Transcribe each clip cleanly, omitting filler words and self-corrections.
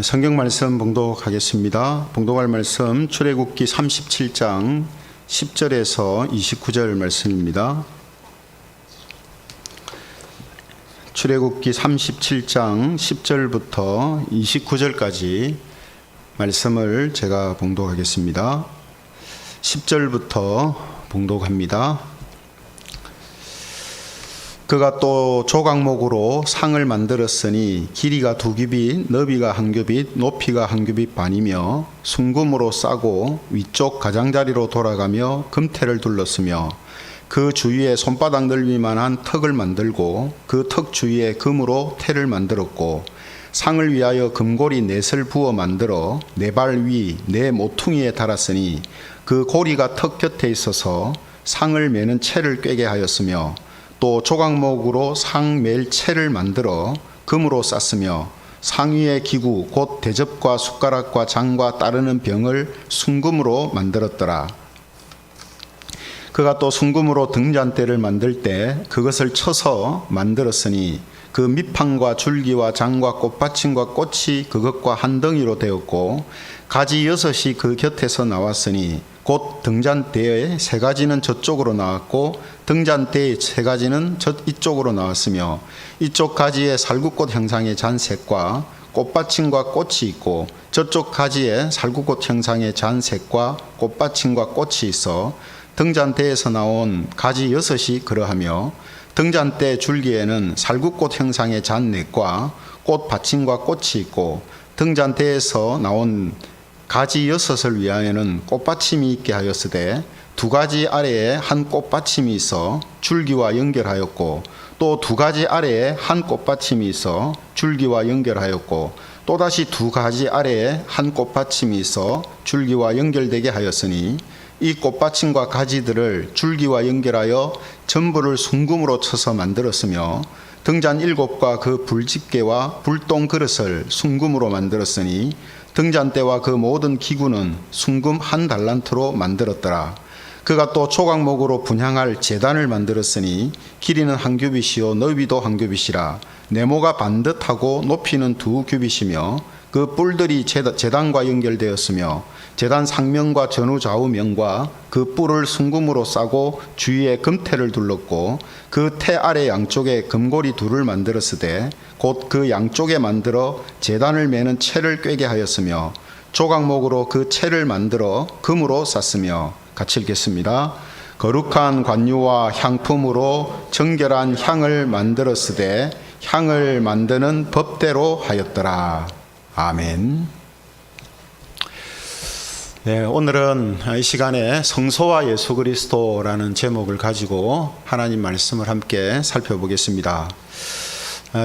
성경 말씀 봉독하겠습니다. 봉독할 말씀 출애굽기 37장 10절에서 29절 말씀입니다. 출애굽기 37장 10절부터 29절까지 말씀을 제가 봉독하겠습니다. 10절부터 봉독합니다. 그가 또 조각목으로 상을 만들었으니 길이가 2규빗, 너비가 1규빗, 높이가 1규빗 반이며 순금으로 싸고 위쪽 가장자리로 돌아가며 금테를 둘렀으며 그 주위에 손바닥 넓이만한 턱을 만들고 그 턱 주위에 금으로 테를 만들었고 상을 위하여 금고리 넷을 부어 만들어 네 발 위 네 모퉁이에 달았으니 그 고리가 턱 곁에 있어서 상을 매는 채를 꿰게 하였으며 또 조각목으로 상 맬 채를 만들어 금으로 쌌으며 상 위의 기구 곧 대접과 숟가락과 장과 따르는 병을 순금으로 만들었더라. 그가 또 순금으로 등잔대를 만들 때 그것을 쳐서 만들었으니 그 밑판과 줄기와 장과 꽃받침과 꽃이 그것과 한 덩이로 되었고 가지 6이 그 곁에서 나왔으니 곧 등잔대의 3가지는 저쪽으로 나왔고 등잔대의 3가지는 이쪽으로 나왔으며 이쪽 가지에 살구꽃 형상의 잔색과 꽃받침과 꽃이 있고 저쪽 가지에 살구꽃 형상의 잔색과 꽃받침과 꽃이 있어 등잔대에서 나온 가지 6이 그러하며 등잔대 줄기에는 살구꽃 형상의 잔넷과 꽃받침과 꽃이 있고 등잔대에서 나온 가지 6을 위하여는 꽃받침이 있게 하였으되 2가지 아래에 한 꽃받침이 있어 줄기와 연결하였고 또 2가지 아래에 한 꽃받침이 있어 줄기와 연결하였고 또다시 2가지 아래에 한 꽃받침이 있어 줄기와 연결되게 하였으니 이 꽃받침과 가지들을 줄기와 연결하여 전부를 순금으로 쳐서 만들었으며 등잔 7과 그 불집게와 불똥 그릇을 순금으로 만들었으니 등잔대와 그 모든 기구는 순금 1달란트로 만들었더라. 그가 또 조각목으로 분향할 제단을 만들었으니 길이는 1규빗이요 너비도 1규빗이라 네모가 반듯하고 높이는 2규빗이며 그 뿔들이 제단과 연결되었으며 제단 상면과 전후 좌우면과 그 뿔을 순금으로 싸고 주위에 금테를 둘렀고 그 테 아래 양쪽에 금고리 2를 만들었으되 곧 그 양쪽에 만들어 제단을 매는 채를 꿰게 하였으며 조각목으로 그 채를 만들어 금으로 쌌으며 같이 읽겠습니다. 거룩한 관유와 향품으로 정결한 향을 만들었으되 향을 만드는 법대로 하였더라. 아멘. 네, 오늘은 이 시간에 성소와 예수 그리스도라는 제목을 가지고 하나님 말씀을 함께 살펴보겠습니다.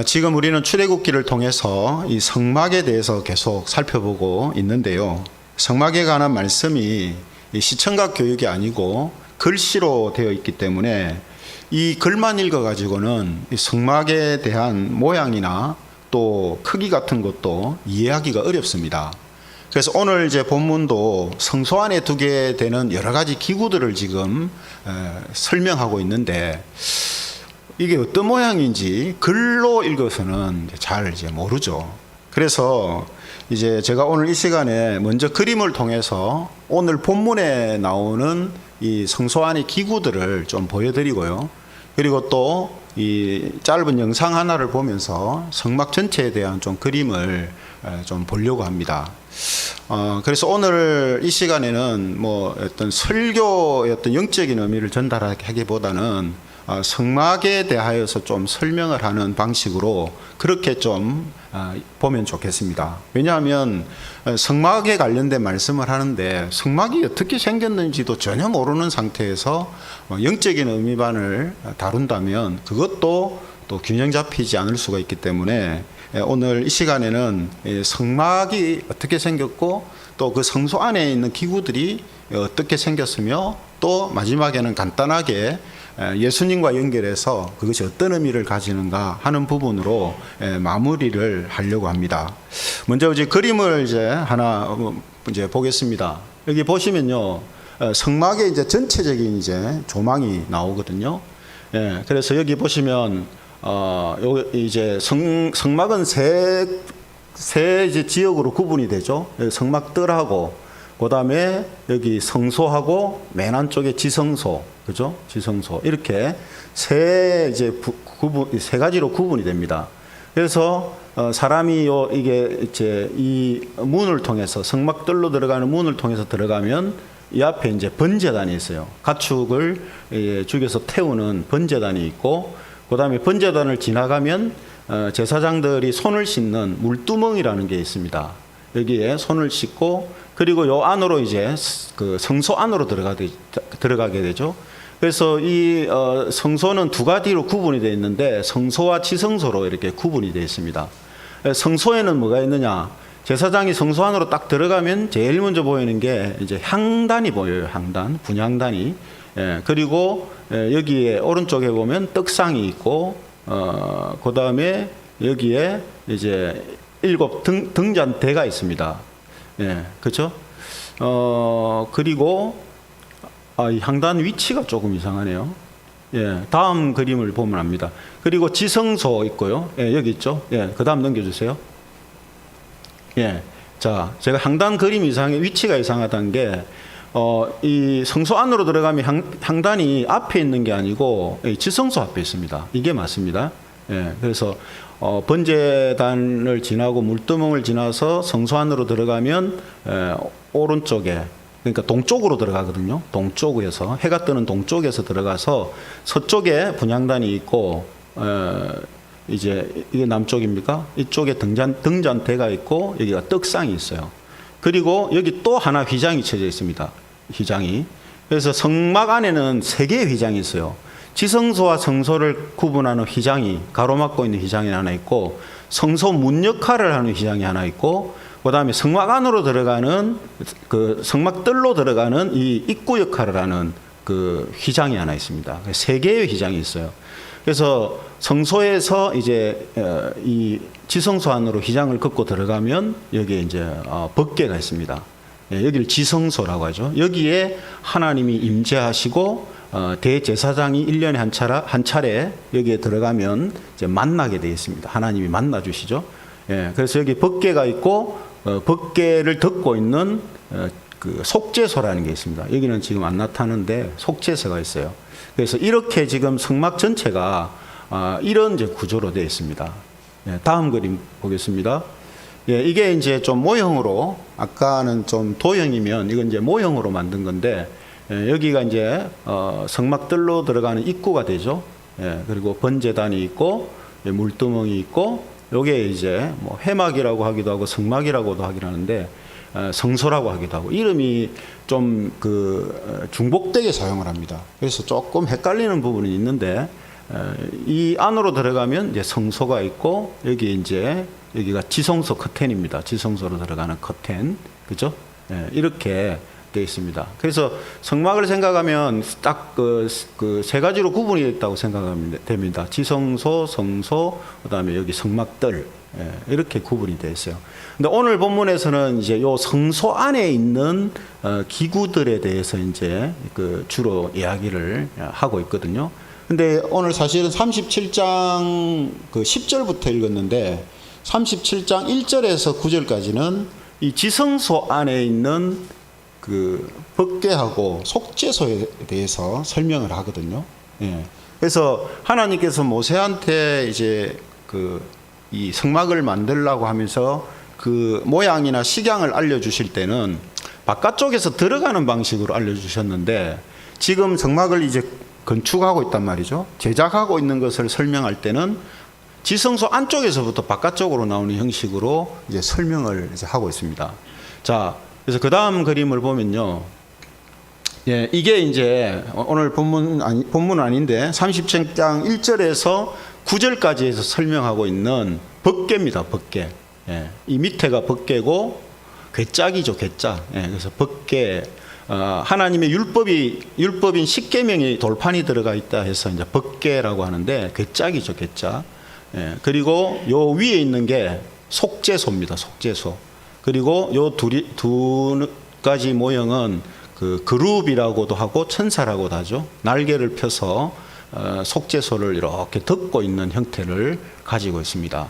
지금 우리는 출애굽기를 통해서 이 성막에 대해서 계속 살펴보고 있는데요. 성막에 관한 말씀이 시청각 교육이 아니고 글씨로 되어 있기 때문에 이 글만 읽어가지고는 이 성막에 대한 모양이나 또 크기 같은 것도 이해하기가 어렵습니다. 그래서 오늘 이제 본문도 성소 안에 두게 되는 여러 가지 기구들을 지금 설명하고 있는데 이게 어떤 모양인지 글로 읽어서는 잘 이제 모르죠. 그래서 이제 제가 오늘 이 시간에 먼저 그림을 통해서 오늘 본문에 나오는 이 성소 안의 기구들을 좀 보여드리고요. 그리고 또 이 짧은 영상 하나를 보면서 성막 전체에 대한 좀 그림을 좀 보려고 합니다. 그래서 오늘 이 시간에는 뭐 어떤 설교의 어떤 영적인 의미를 전달하기보다는 성막에 대하여서 좀 설명을 하는 방식으로 그렇게 좀 보면 좋겠습니다. 왜냐하면 성막에 관련된 말씀을 하는데 성막이 어떻게 생겼는지도 전혀 모르는 상태에서 영적인 의미반을 다룬다면 그것도 또 균형 잡히지 않을 수가 있기 때문에 오늘 이 시간에는 성막이 어떻게 생겼고 또 그 성소 안에 있는 기구들이 어떻게 생겼으며 또 마지막에는 간단하게 예수님과 연결해서 그것이 어떤 의미를 가지는가 하는 부분으로 마무리를 하려고 합니다. 먼저 이제 그림을 이제 하나 이제 보겠습니다. 여기 보시면요, 성막의 이제 전체적인 이제 조망이 나오거든요. 그래서 여기 보시면 이제 성막은 세 세 이제 지역으로 구분이 되죠. 여기 성막뜰하고 그다음에 여기 성소하고 맨 안쪽에 지성소, 그죠? 지성소 이렇게 세 이제 구분 세 가지로 구분이 됩니다. 그래서 사람이 이게 이제 이 문을 통해서 성막뜰로 들어가는 문을 통해서 들어가면 이 앞에 이제 번제단이 있어요. 가축을 죽여서 태우는 번제단이 있고, 그다음에 번제단을 지나가면 제사장들이 손을 씻는 물두멍이라는 게 있습니다. 여기에 손을 씻고 그리고 요 안으로 이제 그 성소 안으로 들어가게 되죠. 그래서 이 성소는 두 가지로 구분이 되어 있는데 성소와 지성소로 이렇게 구분이 되어 있습니다. 성소에는 뭐가 있느냐? 제사장이 성소 안으로 딱 들어가면 제일 먼저 보이는 게 이제 향단이 보여요. 향단, 분향단이. 그리고 여기에 오른쪽에 보면 떡상이 있고, 그 다음에 여기에 이제 7 등잔대가 있습니다. 그렇죠? 그리고 이 향단 위치가 조금 이상하네요. 다음 그림을 보면 압니다. 그리고 지성소 있고요. 여기 있죠. 그 다음 넘겨주세요. 자, 제가 향단 그림이 위치가 이상하다는 게, 이 성소 안으로 들어가면 향단이 앞에 있는 게 아니고 지성소 앞에 있습니다. 이게 맞습니다. 그래서 번제단을 지나고 물두멍을 지나서 성소 안으로 들어가면 오른쪽에, 그러니까 동쪽으로 들어가거든요. 동쪽에서 해가 뜨는 동쪽에서 들어가서 서쪽에 분향단이 있고, 이제 이게 남쪽입니까? 이쪽에 등잔대가 있고 여기가 떡상이 있어요. 그리고 여기 또 하나 휘장이 쳐져 있습니다. 휘장이. 그래서 성막 안에는 3개의 휘장이 있어요. 지성소와 성소를 구분하는 휘장이, 가로막고 있는 휘장이 하나 있고, 성소 문 역할을 하는 휘장이 하나 있고, 그 다음에 성막 안으로 들어가는 그 성막뜰로 들어가는 이 입구 역할을 하는 그 휘장이 하나 있습니다. 3개의 휘장이 있어요. 그래서 성소에서 이제 이 지성소 안으로 휘장을 긋고 들어가면 여기에 이제 법궤가 있습니다. 여기를 지성소라고 하죠. 여기에 하나님이 임재하시고 대제사장이 1년에 한 차례 여기에 들어가면 이제 만나게 되어 있습니다. 하나님이 만나 주시죠. 그래서 여기 법궤가 있고 법궤를 덮고 있는 그 속죄소라는 게 있습니다. 여기는 지금 안 나타나는데 속죄소가 있어요. 그래서 이렇게 지금 성막 전체가 이런 이제 구조로 되어 있습니다. 다음 그림 보겠습니다. 이게 이제 좀 모형으로, 아까는 좀 도형이면 이건 이제 모형으로 만든 건데, 여기가 이제 성막뜰로 들어가는 입구가 되죠. 그리고 번제단이 있고 물두멍이 있고, 요게 이제 뭐 회막이라고 하기도 하고 성막이라고도 하긴 하는데 성소라고 하기도 하고, 이름이 좀 그 중복되게 사용을 합니다. 그래서 조금 헷갈리는 부분이 있는데, 이 안으로 들어가면 이제 성소가 있고, 여기 이제 여기가 지성소 커튼입니다. 지성소로 들어가는 커튼, 그죠? 이렇게 되어 있습니다. 그래서 성막을 생각하면 딱 그 세 가지로 구분이 있다고 생각하면 됩니다. 지성소, 성소, 그다음에 여기 성막뜰, 이렇게 구분이 되어 있어요. 근데 오늘 본문에서는 이제 요 성소 안에 있는 기구들에 대해서 이제 그 주로 이야기를 하고 있거든요. 근데 오늘 사실은 37장 그 10절부터 읽었는데 37장 1절에서 9절까지는 이 지성소 안에 있는 그 법궤하고 속죄소에 대해서 설명을 하거든요. 그래서 하나님께서 모세한테 이제 이 성막을 만들라고 하면서 그 모양이나 식양을 알려주실 때는 바깥쪽에서 들어가는 방식으로 알려주셨는데, 지금 성막을 이제 건축하고 있단 말이죠. 제작하고 있는 것을 설명할 때는 지성소 안쪽에서부터 바깥쪽으로 나오는 형식으로 이제 설명을 이제 하고 있습니다. 자, 그래서 그 다음 그림을 보면요. 이게 이제 오늘 본문은 아닌데 37장 1절에서 9절까지 해서 설명하고 있는 법궤입니다. 법궤. 이 밑에가 법궤고 궤짝이죠. 궤짝. 그래서 법궤. 하나님의 율법인 십계명이 돌판이 들어가 있다 해서 이제 법궤라고 하는데 궤짝이죠. 궤짝. 그리고 요 위에 있는 게 속죄소입니다. 속죄소. 그리고 요 두 가지 모형은 그 그룹이라고도 하고 천사라고도 하죠. 날개를 펴서 속죄소를 이렇게 덮고 있는 형태를 가지고 있습니다.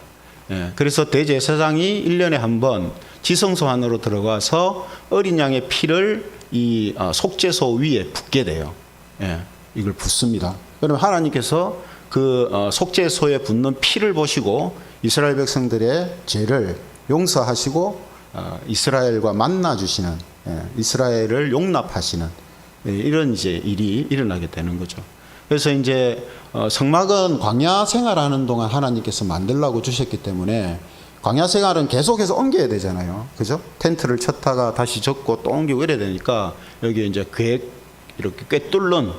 예, 그래서 대제사장이 1년에 한 번 지성소 안으로 들어가서 어린 양의 피를 이 속죄소 위에 붓게 돼요. 예, 이걸 붓습니다. 그럼 하나님께서 그 속죄소에 붓는 피를 보시고 이스라엘 백성들의 죄를 용서하시고 이스라엘과 만나 주시는, 이스라엘을 용납하시는 이런 이제 일이 일어나게 되는 거죠. 그래서 이제 성막은 광야 생활하는 동안 하나님께서 만들라고 주셨기 때문에 광야 생활은 계속해서 옮겨야 되잖아요. 그죠? 텐트를 쳤다가 다시 젓고 또 옮기고 이래야 되니까 여기 이제 이렇게 꽤 뚫는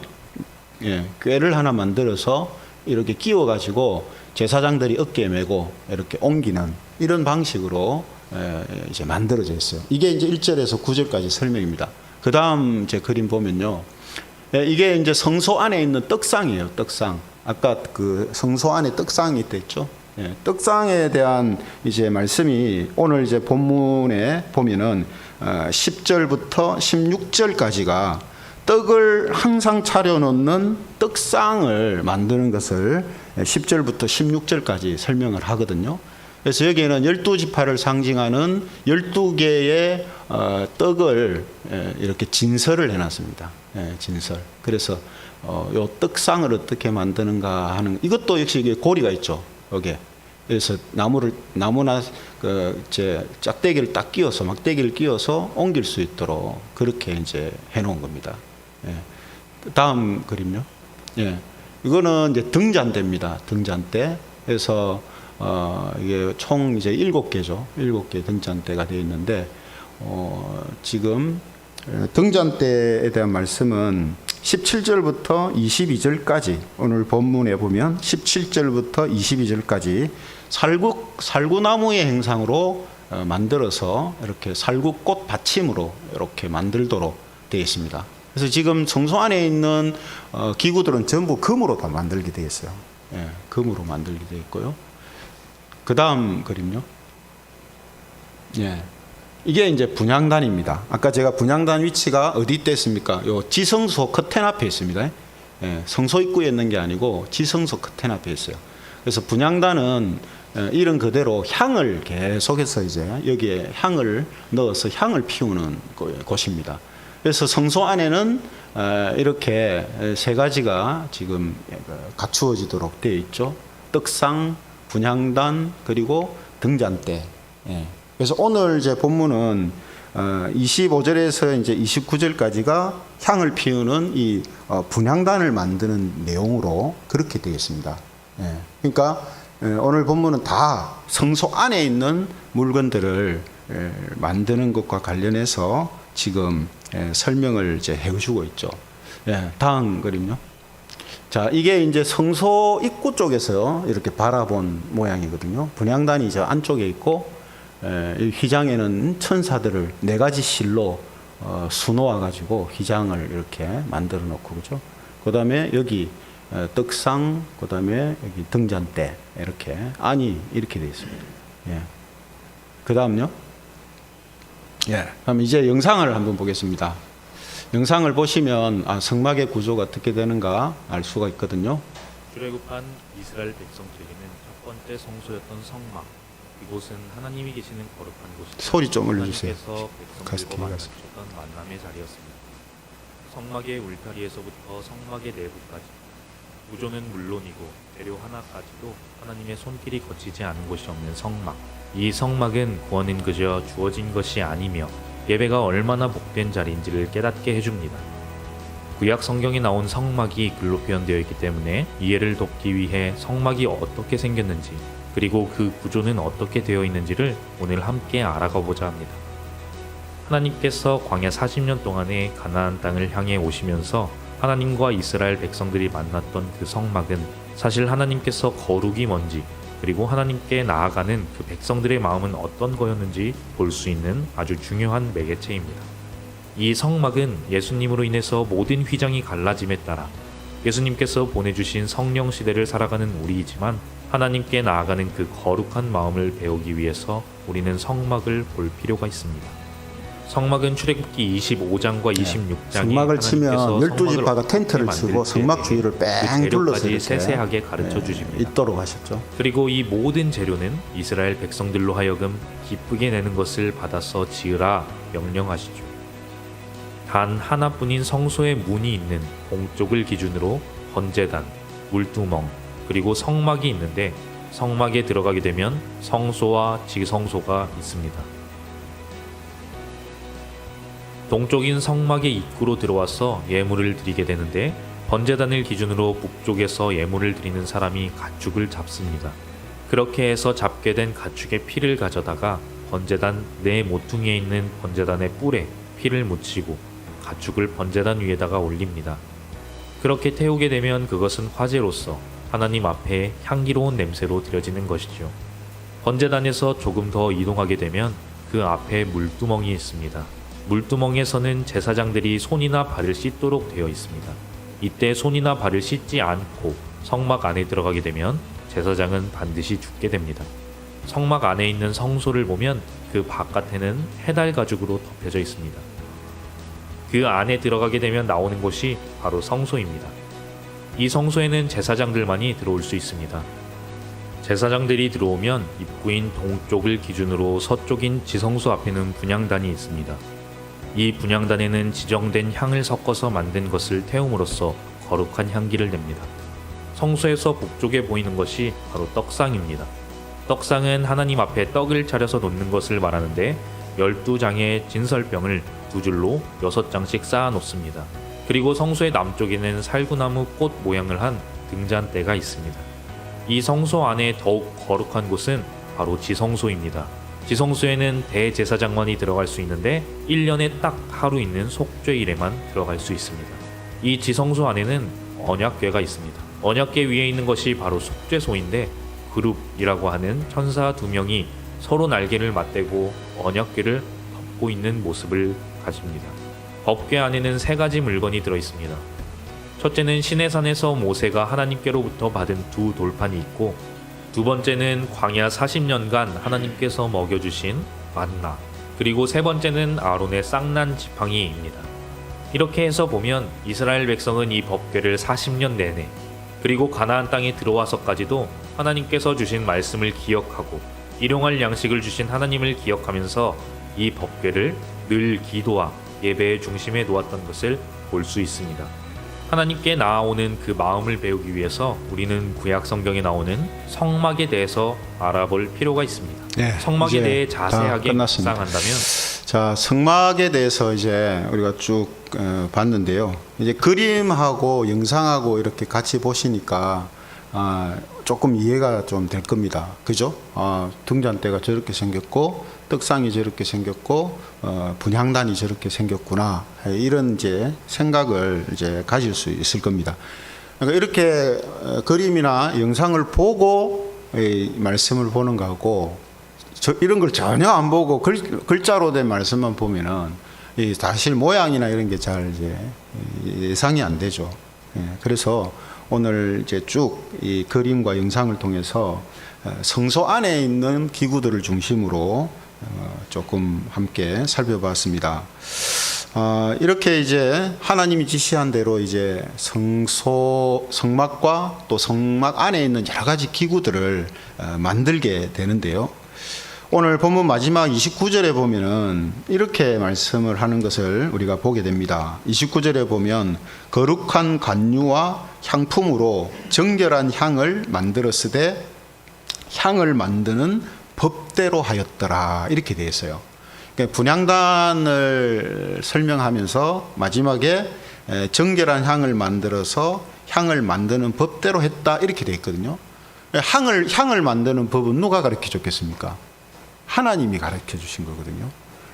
꾀를 하나 만들어서 이렇게 끼워 가지고 제사장들이 어깨에 메고 이렇게 옮기는 이런 방식으로 이제 만들어져 있어요. 이게 이제 1절에서 9절까지 설명입니다. 그 다음 제 그림 보면요. 이게 이제 성소 안에 있는 떡상이에요. 떡상. 아까 그 성소 안에 떡상이 있댔죠. 떡상에 대한 이제 말씀이 오늘 이제 본문에 보면은 10절부터 16절까지가 떡을 항상 차려놓는 떡상을 만드는 것을 10절부터 16절까지 설명을 하거든요. 그래서 여기에는 12지파를 상징하는 12개의 떡을 이렇게 진설을 해놨습니다. 진설. 그래서 요 떡상을 어떻게 만드는가 하는, 이것도 역시 이게 고리가 있죠. 여기에. 그래서 나무나 짝대기를 딱 끼워서, 막대기를 끼워서 옮길 수 있도록 그렇게 이제 해놓은 겁니다. 다음 그림요. 이거는 이제 등잔대입니다. 등잔대. 그래서 이게 총 이제 7개죠. 7개 등잔대가 되어 있는데, 지금 등잔대에 대한 말씀은 17절부터 22절까지, 오늘 본문에 보면 17절부터 22절까지 살구나무의 형상으로 만들어서 이렇게 살구꽃 받침으로 이렇게 만들도록 되어 있습니다. 그래서 지금 성소 안에 있는 기구들은 전부 금으로 다 만들게 되어 있어요. 금으로 만들게 되어 있고요. 그 다음 그림요. 이게 이제 분향단입니다. 아까 제가 분향단 위치가 어디 있댔습니까? 요 지성소 커튼 앞에 있습니다. 성소 입구에 있는 게 아니고 지성소 커튼 앞에 있어요. 그래서 분향단은 이런 그대로 향을 계속해서 이제 여기에 향을 넣어서 향을 피우는 곳입니다. 그래서 성소 안에는 이렇게 세 가지가 지금 갖추어지도록 되어 있죠. 떡상, 분향단, 그리고 등잔대. 그래서 오늘 이제 본문은 25절에서 이제 29절까지가 향을 피우는 이 분향단을 만드는 내용으로 그렇게 되어 있습니다. 그러니까 오늘 본문은 다 성소 안에 있는 물건들을 만드는 것과 관련해서 지금 설명을 이제 해주고 있죠. 다음 그림요. 자, 이게 이제 성소 입구 쪽에서 이렇게 바라본 모양이거든요. 분향단이 저 안쪽에 있고, 이 휘장에는 천사들을 4가지 실로 수놓아 가지고 휘장을 이렇게 만들어 놓고, 그죠? 그 다음에 여기 떡상, 그 다음에 여기 등잔대, 이렇게 안이 이렇게 되어 있습니다. 그 다음요. 그럼 이제 영상을 한번 보겠습니다. 영상을 보시면 성막의 구조가 어떻게 되는가 알 수가 있거든요. 출애굽한 이스라엘 백성들에게는 첫 번째 성소였던 성막, 이곳은 하나님이 계시는 거룩한 곳이다. 소리 좀 올려주세요. 하나님께서 백성들과 만나주셨던 만남의 자리였습니다. 성막의 울타리에서부터 성막의 내부까지, 구조는 물론이고 재료 하나까지도 하나님의 손길이 거치지 않은 곳이 없는 성막. 이 성막은 구원은 그저 주어진 것이 아니며 예배가 얼마나 복된 자리인지를 깨닫게 해줍니다. 구약 성경에 나온 성막이 글로 표현되어 있기 때문에 이해를 돕기 위해 성막이 어떻게 생겼는지, 그리고 그 구조는 어떻게 되어 있는지를 오늘 함께 알아가 보자 합니다. 하나님께서 광야 40년 동안의 가나안 땅을 향해 오시면서 하나님과 이스라엘 백성들이 만났던 그 성막은 사실 하나님께서 거룩이 뭔지, 그리고 하나님께 나아가는 그 백성들의 마음은 어떤 거였는지 볼 수 있는 아주 중요한 매개체입니다. 이 성막은 예수님으로 인해서 모든 휘장이 갈라짐에 따라 예수님께서 보내주신 성령 시대를 살아가는 우리이지만, 하나님께 나아가는 그 거룩한 마음을 배우기 위해서 우리는 성막을 볼 필요가 있습니다. 성막은 출애굽기 25장과 26장에 성막을 치면 12지파가 텐트를 치고 성막 주위를 뺑 둘러서 이렇게 세세하게 가르쳐 주십니다. 있도록 하셨죠. 그리고 이 모든 재료는 이스라엘 백성들로 하여금 기쁘게 내는 것을 받아서 지으라 명령하시죠. 단 하나뿐인 성소의 문이 있는 동쪽을 기준으로 번제단, 물두멍, 그리고 성막이 있는데 성막에 들어가게 되면 성소와 지성소가 있습니다. 동쪽인 성막의 입구로 들어와서 예물을 드리게 되는데 번제단을 기준으로 북쪽에서 예물을 드리는 사람이 가축을 잡습니다. 그렇게 해서 잡게 된 가축의 피를 가져다가 번제단 네 모퉁이에 있는 번제단의 뿔에 피를 묻히고 가축을 번제단 위에다가 올립니다. 그렇게 태우게 되면 그것은 화제로서 하나님 앞에 향기로운 냄새로 드려지는 것이죠. 번제단에서 조금 더 이동하게 되면 그 앞에 물두멍이 있습니다. 물두멍에서는 제사장들이 손이나 발을 씻도록 되어 있습니다. 이때 손이나 발을 씻지 않고 성막 안에 들어가게 되면 제사장은 반드시 죽게 됩니다. 성막 안에 있는 성소를 보면 그 바깥에는 해달 가죽으로 덮여져 있습니다. 그 안에 들어가게 되면 나오는 곳이 바로 성소입니다. 이 성소에는 제사장들만이 들어올 수 있습니다. 제사장들이 들어오면 입구인 동쪽을 기준으로 서쪽인 지성소 앞에는 분향단이 있습니다. 이 분향단에는 지정된 향을 섞어서 만든 것을 태움으로써 거룩한 향기를 냅니다. 성소에서 북쪽에 보이는 것이 바로 떡상입니다. 떡상은 하나님 앞에 떡을 차려서 놓는 것을 말하는데 12장의 진설병을 두 줄로 6장씩 쌓아 놓습니다. 그리고 성소의 남쪽에는 살구나무 꽃 모양을 한 등잔대가 있습니다. 이 성소 안에 더욱 거룩한 곳은 바로 지성소입니다. 지성소에는 대제사장만이 들어갈 수 있는데 1년에 딱 하루 있는 속죄일에만 들어갈 수 있습니다. 이 지성소 안에는 언약궤가 있습니다. 언약궤 위에 있는 것이 바로 속죄소인데 그룹이라고 하는 천사 2명이 서로 날개를 맞대고 언약궤를 덮고 있는 모습을 가집니다. 법궤 안에는 3가지 물건이 들어있습니다. 첫째는 시내산에서 모세가 하나님께로부터 받은 2 돌판이 있고, 두 번째는 광야 40년간 하나님께서 먹여주신 만나, 그리고 세 번째는 아론의 쌍난 지팡이입니다. 이렇게 해서 보면 이스라엘 백성은 이 법궤를 40년 내내, 그리고 가나안 땅에 들어와서까지도 하나님께서 주신 말씀을 기억하고 일용할 양식을 주신 하나님을 기억하면서 이 법궤를 늘 기도와 예배의 중심에 놓았던 것을 볼 수 있습니다. 하나님께 나아오는 그 마음을 배우기 위해서 우리는 구약 성경에 나오는 성막에 대해서 알아볼 필요가 있습니다. 네, 성막에 대해 자세하게 묵상한다면, 자, 성막에 대해서 이제 우리가 쭉 봤는데요. 이제 그림하고 영상하고 이렇게 같이 보시니까 조금 이해가 좀 될 겁니다. 그죠? 등잔대가 저렇게 생겼고 떡상이 저렇게 생겼고 분향단이 저렇게 생겼구나, 이런 이제 생각을 이제 가질 수 있을 겁니다. 그러니까 이렇게 그림이나 영상을 보고 이 말씀을 보는 거하고 이런 걸 전혀 안 보고 글자로 된 말씀만 보면은 이 사실 모양이나 이런 게 잘 이제 예상이 안 되죠. 그래서 오늘 이제 쭉 이 그림과 영상을 통해서 성소 안에 있는 기구들을 중심으로 조금 함께 살펴봤습니다. 이렇게 이제 하나님이 지시한 대로 이제 성막과 또 성막 안에 있는 여러 가지 기구들을 만들게 되는데요. 오늘 본문 마지막 29절에 보면은 이렇게 말씀을 하는 것을 우리가 보게 됩니다. 29절에 보면 거룩한 관유와 향품으로 정결한 향을 만들었으되 향을 만드는 법대로 하였더라, 이렇게 되어 있어요. 그러니까 분향단을 설명하면서 마지막에 정결한 향을 만들어서 향을 만드는 법대로 했다, 이렇게 되어 있거든요. 향을 만드는 법은 누가 가르쳐 줬겠습니까? 하나님이 가르쳐 주신 거거든요.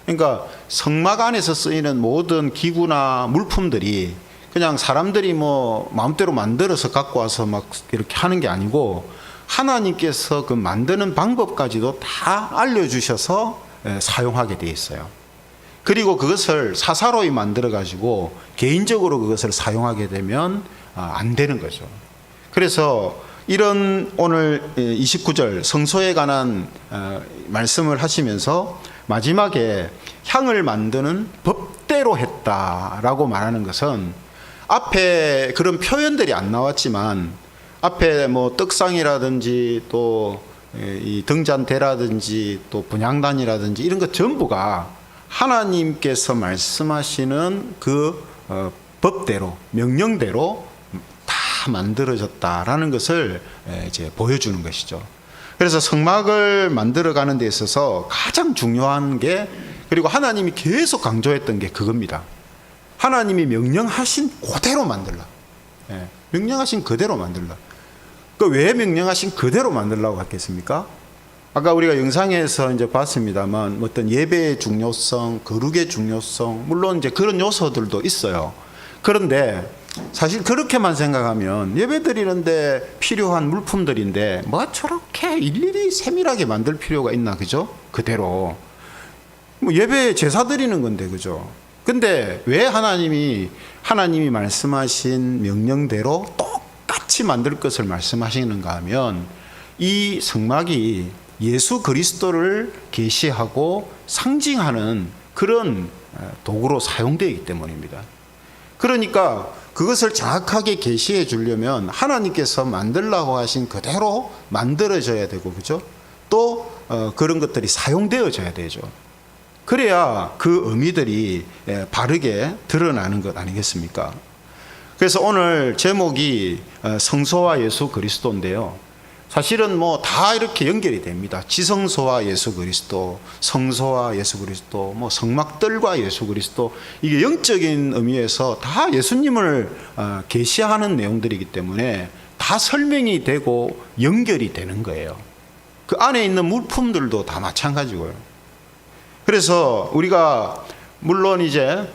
그러니까 성막 안에서 쓰이는 모든 기구나 물품들이 그냥 사람들이 뭐 마음대로 만들어서 갖고 와서 막 이렇게 하는 게 아니고 하나님께서 그 만드는 방법까지도 다 알려주셔서 사용하게 돼 있어요. 그리고 그것을 사사로이 만들어 가지고 개인적으로 그것을 사용하게 되면 안 되는 거죠. 그래서 이런 오늘 29절 성소에 관한 말씀을 하시면서 마지막에 향을 만드는 법대로 했다라고 말하는 것은 앞에 그런 표현들이 안 나왔지만 앞에 뭐 떡상이라든지 또 이 등잔대라든지 또 분향단이라든지 이런 것 전부가 하나님께서 말씀하시는 그 법대로 명령대로 다 만들어졌다라는 것을 이제 보여주는 것이죠. 그래서 성막을 만들어가는 데 있어서 가장 중요한 게, 그리고 하나님이 계속 강조했던 게 그겁니다. 하나님이 명령하신 그대로 만들라. 명령하신 그대로 만들라. 왜 명령하신 그대로 만들라고 했겠습니까? 아까 우리가 영상에서 이제 봤습니다만 어떤 예배의 중요성, 거룩의 중요성, 물론 이제 그런 요소들도 있어요. 그런데 사실 그렇게만 생각하면 예배 드리는데 필요한 물품들인데 뭐 저렇게 일일이 세밀하게 만들 필요가 있나, 그죠? 그대로 뭐 예배 제사 드리는 건데, 그죠? 근데 왜 하나님이 말씀하신 명령대로 똑같이 만들 것을 말씀하시는가 하면, 이 성막이 예수 그리스도를 계시하고 상징하는 그런 도구로 사용되기 때문입니다. 그러니까 그것을 정확하게 계시해 주려면 하나님께서 만들라고 하신 그대로 만들어져야 되고, 그죠? 또 그런 것들이 사용되어져야 되죠. 그래야 그 의미들이 바르게 드러나는 것 아니겠습니까? 그래서 오늘 제목이 성소와 예수 그리스도인데요. 사실은 뭐 다 이렇게 연결이 됩니다. 지성소와 예수 그리스도, 성소와 예수 그리스도, 뭐 성막들과 예수 그리스도, 이게 영적인 의미에서 다 예수님을 계시하는 내용들이기 때문에 다 설명이 되고 연결이 되는 거예요. 그 안에 있는 물품들도 다 마찬가지고요. 그래서 우리가 물론 이제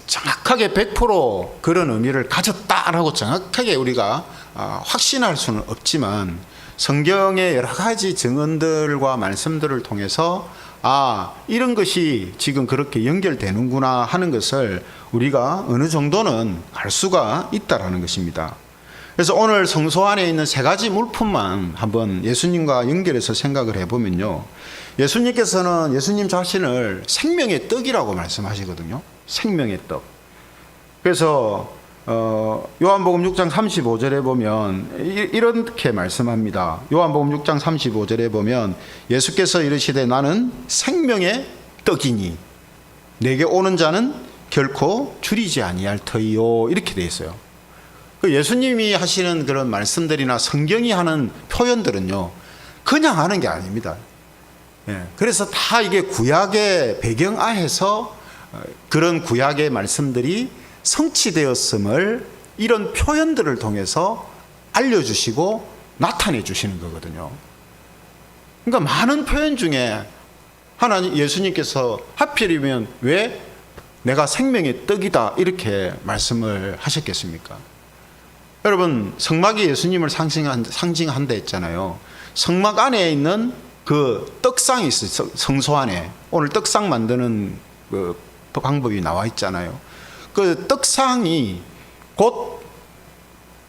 정확하게 100% 그런 의미를 가졌다라고 정확하게 우리가 확신할 수는 없지만, 성경의 여러 가지 증언들과 말씀들을 통해서 이런 것이 지금 그렇게 연결되는구나 하는 것을 우리가 어느 정도는 알 수가 있다라는 것입니다. 그래서 오늘 성소 안에 있는 세 가지 물품만 한번 예수님과 연결해서 생각을 해보면요, 예수님께서는 예수님 자신을 생명의 떡이라고 말씀하시거든요. 생명의 떡. 그래서 요한복음 6장 35절에 보면 이렇게 말씀합니다. 요한복음 6장 35절에 보면 예수께서 이르시되 나는 생명의 떡이니 내게 오는 자는 결코 줄이지 아니할 터이요, 이렇게 돼 있어요. 예수님이 하시는 그런 말씀들이나 성경이 하는 표현들은요, 그냥 하는 게 아닙니다. 그래서 다 이게 구약의 배경하에서 그런 구약의 말씀들이 성취되었음을 이런 표현들을 통해서 알려주시고 나타내 주시는 거거든요. 그러니까 많은 표현 중에 예수님께서 하필이면 왜 내가 생명의 떡이다 이렇게 말씀을 하셨겠습니까? 여러분, 성막이 예수님을 상징한다 했잖아요. 성막 안에 있는 그 떡상이 있어요. 성소 안에 오늘 떡상 만드는 그 방법이 나와 있잖아요. 그 떡상이 곧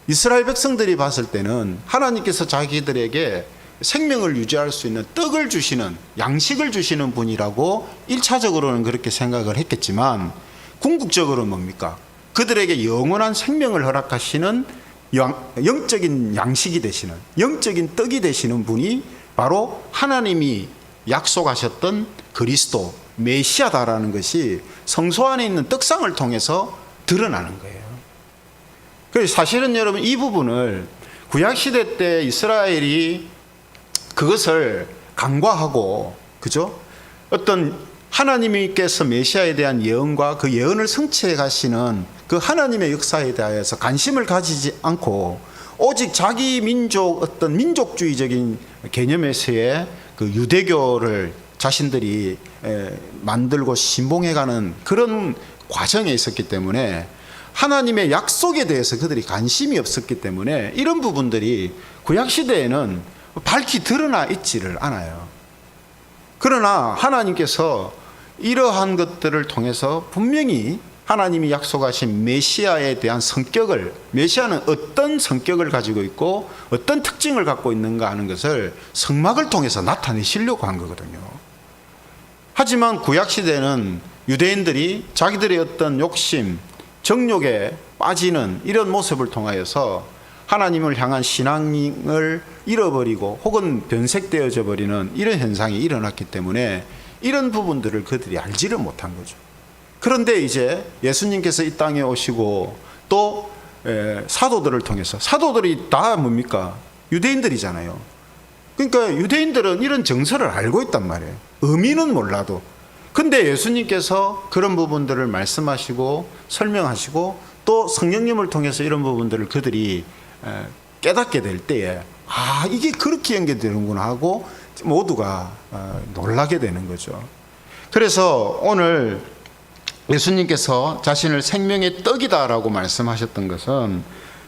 이스라엘 백성들이 봤을 때는 하나님께서 자기들에게 생명을 유지할 수 있는 떡을 주시는, 양식을 주시는 분이라고 1차적으로는 그렇게 생각을 했겠지만, 궁극적으로는 뭡니까? 그들에게 영원한 생명을 허락하시는 영적인 양식이 되시는, 영적인 떡이 되시는 분이 바로 하나님이 약속하셨던 그리스도, 메시아다라는 것이 성소 안에 있는 떡상을 통해서 드러나는 거예요. 그래서 사실은 여러분, 이 부분을 구약시대 때 이스라엘이 그것을 간과하고, 그죠? 어떤 하나님께서 메시아에 대한 예언과 그 예언을 성취해 가시는 그 하나님의 역사에 대해서 관심을 가지지 않고 오직 자기 민족, 어떤 민족주의적인 개념에서의 그 유대교를 자신들이 만들고 신봉해가는 그런 과정에 있었기 때문에 하나님의 약속에 대해서 그들이 관심이 없었기 때문에 이런 부분들이 구약시대에는 밝히 드러나 있지를 않아요. 그러나 하나님께서 이러한 것들을 통해서 분명히 하나님이 약속하신 메시아에 대한 성격을, 메시아는 어떤 성격을 가지고 있고 어떤 특징을 갖고 있는가 하는 것을 성막을 통해서 나타내시려고 한 거거든요. 하지만 구약시대는 유대인들이 자기들의 어떤 욕심, 정욕에 빠지는 이런 모습을 통하여서 하나님을 향한 신앙을 잃어버리고 혹은 변색되어져 버리는 이런 현상이 일어났기 때문에 이런 부분들을 그들이 알지를 못한 거죠. 그런데 이제 예수님께서 이 땅에 오시고 또 사도들을 통해서, 사도들이 다 뭡니까? 유대인들이잖아요. 그러니까 유대인들은 이런 정서를 알고 있단 말이에요. 의미는 몰라도. 근데 예수님께서 그런 부분들을 말씀하시고 설명하시고 또 성령님을 통해서 이런 부분들을 그들이 깨닫게 될 때에 이게 그렇게 연결되는구나 하고 모두가 놀라게 되는 거죠. 그래서 오늘 예수님께서 자신을 생명의 떡이다라고 말씀하셨던 것은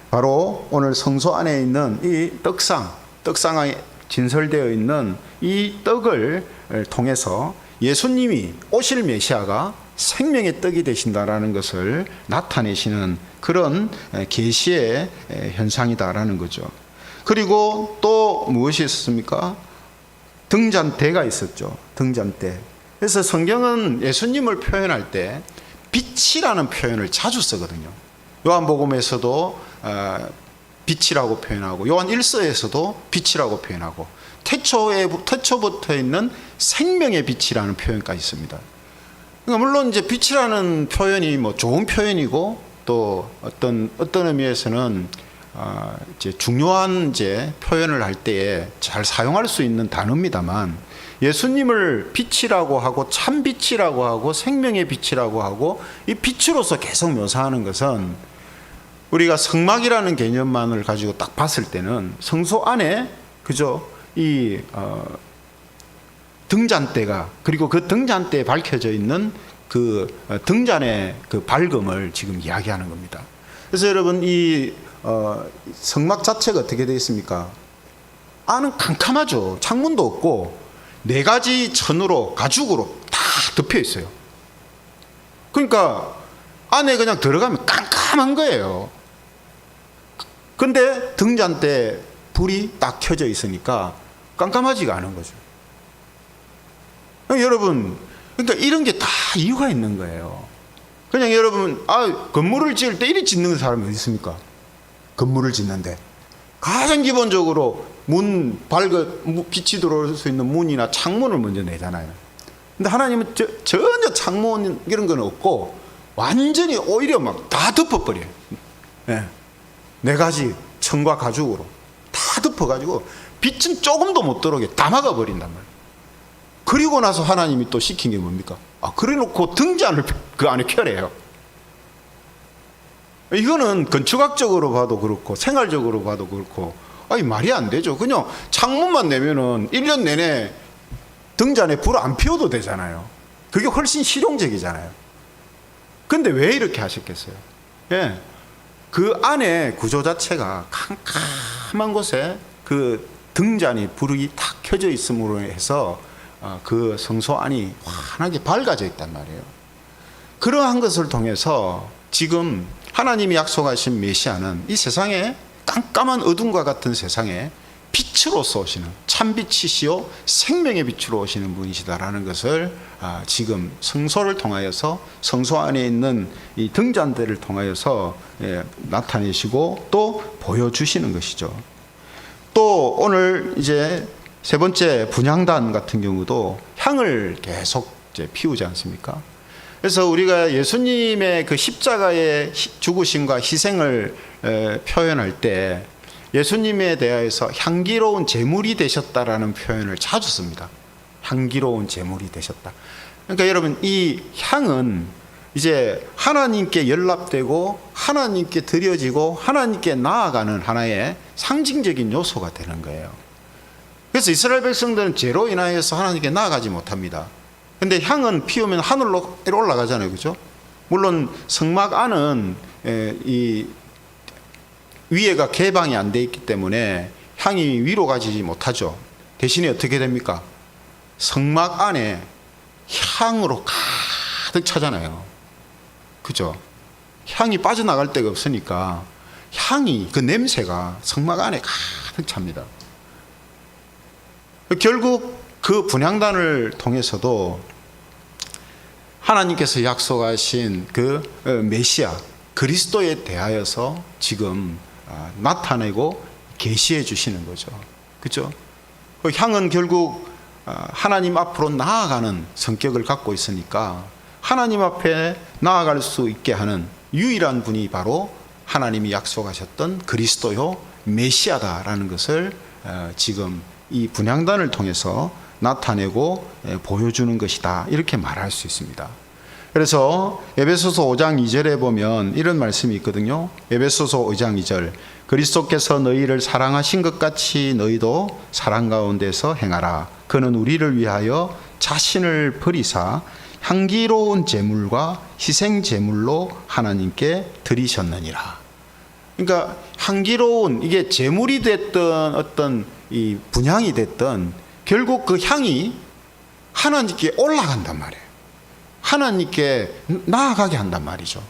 바로 오늘 성소 안에 있는 이 떡상에 진설되어 있는 이 떡을 통해서 예수님이 오실 메시아가 생명의 떡이 되신다라는 것을 나타내시는 그런 계시의 현상이다라는 거죠. 그리고 또 무엇이 있었습니까? 등잔대가 있었죠. 등잔대. 그래서 성경은 예수님을 표현할 때 빛이라는 표현을 자주 쓰거든요. 요한복음에서도 빛이라고 표현하고 요한 1서에서도 빛이라고 표현하고 태초부터 있는 생명의 빛이라는 표현까지 있습니다. 그러니까 물론 이제 빛이라는 표현이 뭐 좋은 표현이고 또 어떤 의미에서는 이제 중요한 이제 표현을 할 때에 잘 사용할 수 있는 단어입니다만 예수님을 빛이라고 하고 참 빛이라고 하고 생명의 빛이라고 하고 이 빛으로서 계속 묘사하는 것은 우리가 성막이라는 개념만을 가지고 딱 봤을 때는 성소 안에 그죠 이 등잔대가 그리고 그 등잔대에 밝혀져 있는 그 등잔의 그 밝음을 지금 이야기하는 겁니다. 그래서 여러분 이 성막 자체가 어떻게 되어 있습니까? 안은 캄캄하죠. 창문도 없고 4가지 천으로 가죽으로 다 덮여 있어요. 그러니까 안에 그냥 들어가면 깜깜한 거예요. 근데 등잔대 불이 딱 켜져 있으니까 깜깜하지가 않은 거죠. 여러분, 그러니까 이런 게 다 이유가 있는 거예요. 그냥 여러분, 건물을 지을 때 이리 짓는 사람이 어디 있습니까? 건물을 짓는데 가장 기본적으로 빛이 들어올 수 있는 문이나 창문을 먼저 내잖아요. 근데 하나님은 전혀 창문 이런 건 없고 완전히 오히려 막 다 덮어버려요. 4가지 천과 가죽으로 다 덮어가지고 빛은 조금도 못 들어오게 다 막아버린단 말이에요. 그리고 나서 하나님이 또 시킨 게 뭡니까? 그래 놓고 등잔을 그 안에 켜래요. 이거는 건축학적으로 봐도 그렇고 생활적으로 봐도 그렇고 말이 안 되죠. 그냥 창문만 내면은 1년 내내 등잔에 불 안 피워도 되잖아요. 그게 훨씬 실용적이잖아요. 근데 왜 이렇게 하셨겠어요? 그 안에 구조 자체가 캄캄한 곳에 그 등잔이 불이 탁 켜져 있음으로 해서 그 성소 안이 환하게 밝아져 있단 말이에요. 그러한 것을 통해서 지금 하나님이 약속하신 메시아는 이 세상에 깜깜한 어둠과 같은 세상에 빛으로서 오시는 참빛이시요 생명의 빛으로 오시는 분이시다라는 것을 지금 성소를 통하여서 성소 안에 있는 이 등잔대를 통하여서 나타내시고 또 보여주시는 것이죠. 또 오늘 이제 3번째 분향단 같은 경우도 향을 계속 이제 피우지 않습니까? 그래서 우리가 예수님의 그 십자가의 죽으심과 희생을 표현할 때 예수님에 대하여서 향기로운 제물이 되셨다라는 표현을 자주 씁니다. 향기로운 제물이 되셨다. 그러니까 여러분 이 향은 이제 하나님께 연락되고 하나님께 드려지고 하나님께 나아가는 하나의 상징적인 요소가 되는 거예요. 그래서 이스라엘 백성들은 죄로 인하여서 하나님께 나아가지 못합니다. 근데 향은 피우면 하늘로 올라가잖아요. 그죠? 물론 성막 안은 이 위에가 개방이 안 돼 있기 때문에 향이 위로 가지 못하죠. 대신에 어떻게 됩니까? 성막 안에 향으로 가득 차잖아요. 그죠? 향이 빠져나갈 데가 없으니까 향이, 그 냄새가 성막 안에 가득 찹니다. 결국 그 분향단을 통해서도 하나님께서 약속하신 그 메시아 그리스도에 대하여서 지금 나타내고 계시해 주시는 거죠. 그죠? 그 향은 결국 하나님 앞으로 나아가는 성격을 갖고 있으니까 하나님 앞에 나아갈 수 있게 하는 유일한 분이 바로 하나님이 약속하셨던 그리스도요 메시아다라는 것을 지금 이 분향단을 통해서 나타내고 보여주는 것이다, 이렇게 말할 수 있습니다. 그래서 에베소서 5장 2절에 보면 이런 말씀이 있거든요. 에베소서 5장 2절, 그리스도께서 너희를 사랑하신 것 같이 너희도 사랑 가운데서 행하라. 그는 우리를 위하여 자신을 버리사 향기로운 제물과 희생 제물로 하나님께 드리셨느니라. 그러니까 향기로운, 이게 제물이 됐던 어떤 이 분향이 됐던, 결국 그 향이 하나님께 올라간단 말이에요. 하나님께 나아가게 한단 말이죠.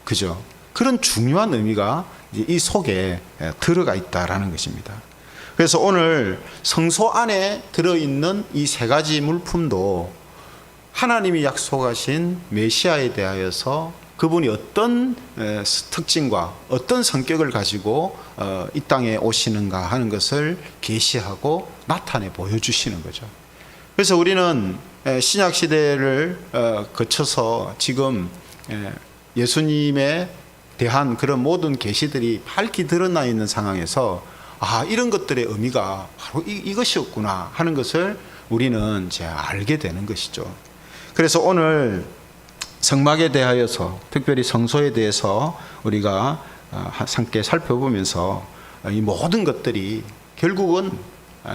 그죠? 그런 중요한 의미가 이 속에 들어가 있다라는 것입니다. 그래서 오늘 성소 안에 들어있는 이 세 가지 물품도 하나님이 약속하신 메시아에 대하여서 그분이 어떤 특징과 어떤 성격을 가지고 이 땅에 오시는가 하는 것을 계시하고 나타내 보여주시는 거죠. 그래서 우리는 신약 시대를 거쳐서 지금 예수님에 대한 그런 모든 계시들이 밝히 드러나 있는 상황에서 이런 것들의 의미가 바로 이것이었구나 하는 것을 우리는 이제 알게 되는 것이죠. 그래서 오늘 성막에 대하여서, 특별히 성소에 대해서 우리가 함께 살펴보면서 이 모든 것들이 결국은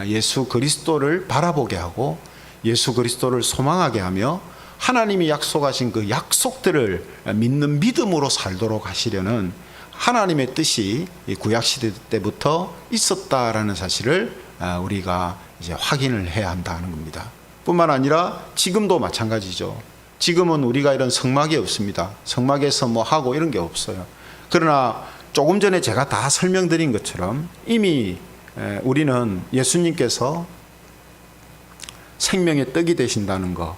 예수 그리스도를 바라보게 하고 예수 그리스도를 소망하게 하며 하나님이 약속하신 그 약속들을 믿는 믿음으로 살도록 하시려는 하나님의 뜻이 구약시대 때부터 있었다라는 사실을 우리가 이제 확인을 해야 한다는 겁니다. 뿐만 아니라 지금도 마찬가지죠. 지금은 우리가 이런 성막이 없습니다. 성막에서 뭐 하고 이런 게 없어요. 그러나 조금 전에 제가 다 설명드린 것처럼 이미 우리는 예수님께서 생명의 떡이 되신다는 것,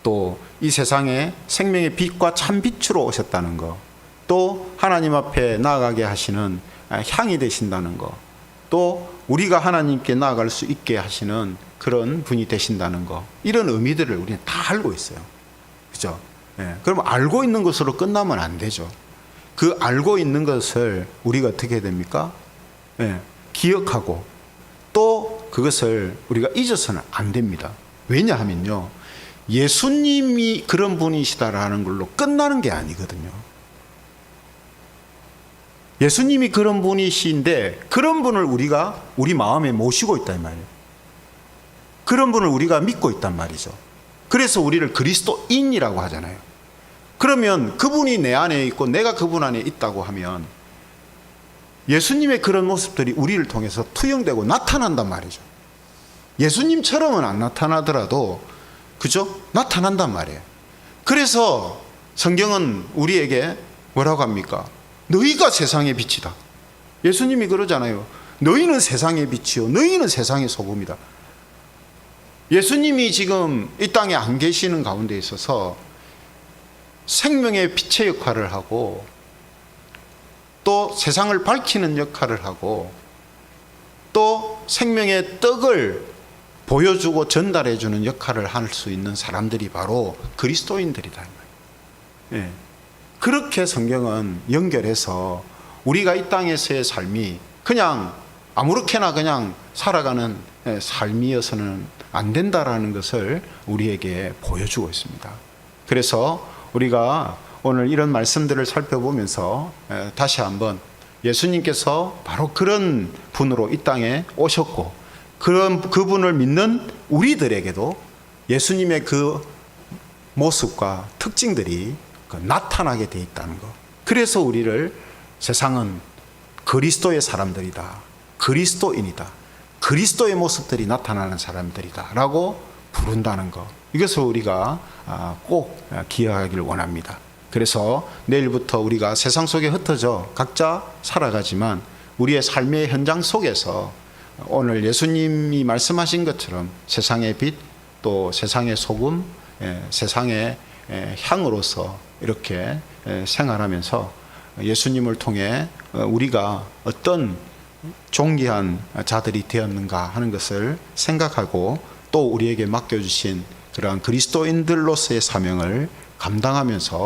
또 이 세상에 생명의 빛과 참 빛으로 오셨다는 것, 또 하나님 앞에 나아가게 하시는 향이 되신다는 것, 또 우리가 하나님께 나아갈 수 있게 하시는 그런 분이 되신다는 것, 이런 의미들을 우리는 다 알고 있어요. 그죠? 그럼 알고 있는 것으로 끝나면 안 되죠. 그 알고 있는 것을 우리가 어떻게 해야 됩니까? 기억하고 또 그것을 우리가 잊어서는 안 됩니다. 왜냐하면요, 예수님이 그런 분이시다라는 걸로 끝나는 게 아니거든요. 예수님이 그런 분이신데 그런 분을 우리가 우리 마음에 모시고 있단 말이에요. 그런 분을 우리가 믿고 있단 말이죠. 그래서 우리를 그리스도인이라고 하잖아요. 그러면 그분이 내 안에 있고 내가 그분 안에 있다고 하면 예수님의 그런 모습들이 우리를 통해서 투영되고 나타난단 말이죠. 예수님처럼은 안 나타나더라도 그죠? 나타난단 말이에요. 그래서 성경은 우리에게 뭐라고 합니까? 너희가 세상의 빛이다. 예수님이 그러잖아요. 너희는 세상의 빛이요, 너희는 세상의 소금이다. 예수님이 지금 이 땅에 안 계시는 가운데 있어서 생명의 빛의 역할을 하고 또 세상을 밝히는 역할을 하고 또 생명의 떡을 보여주고 전달해주는 역할을 할 수 있는 사람들이 바로 그리스도인들이다. 그렇게 성경은 연결해서 우리가 이 땅에서의 삶이 그냥 아무렇게나 그냥 살아가는 삶이어서는 안 된다라는 것을 우리에게 보여주고 있습니다. 그래서 우리가 오늘 이런 말씀들을 살펴보면서 다시 한번 예수님께서 바로 그런 분으로 이 땅에 오셨고 그분을 믿는 우리들에게도 예수님의 그 모습과 특징들이 나타나게 돼 있다는 것. 그래서 우리를 세상은 그리스도의 사람들이다, 그리스도인이다, 그리스도의 모습들이 나타나는 사람들이다 라고 부른다는 것. 이것을 우리가 꼭 기억하기를 원합니다. 그래서 내일부터 우리가 세상 속에 흩어져 각자 살아가지만 우리의 삶의 현장 속에서 오늘 예수님이 말씀하신 것처럼 세상의 빛, 또 세상의 소금, 세상의 향으로서 이렇게 생활하면서 예수님을 통해 우리가 어떤 존귀한 자들이 되었는가 하는 것을 생각하고 또 우리에게 맡겨주신 그러한 그리스도인들로서의 사명을 감당하면서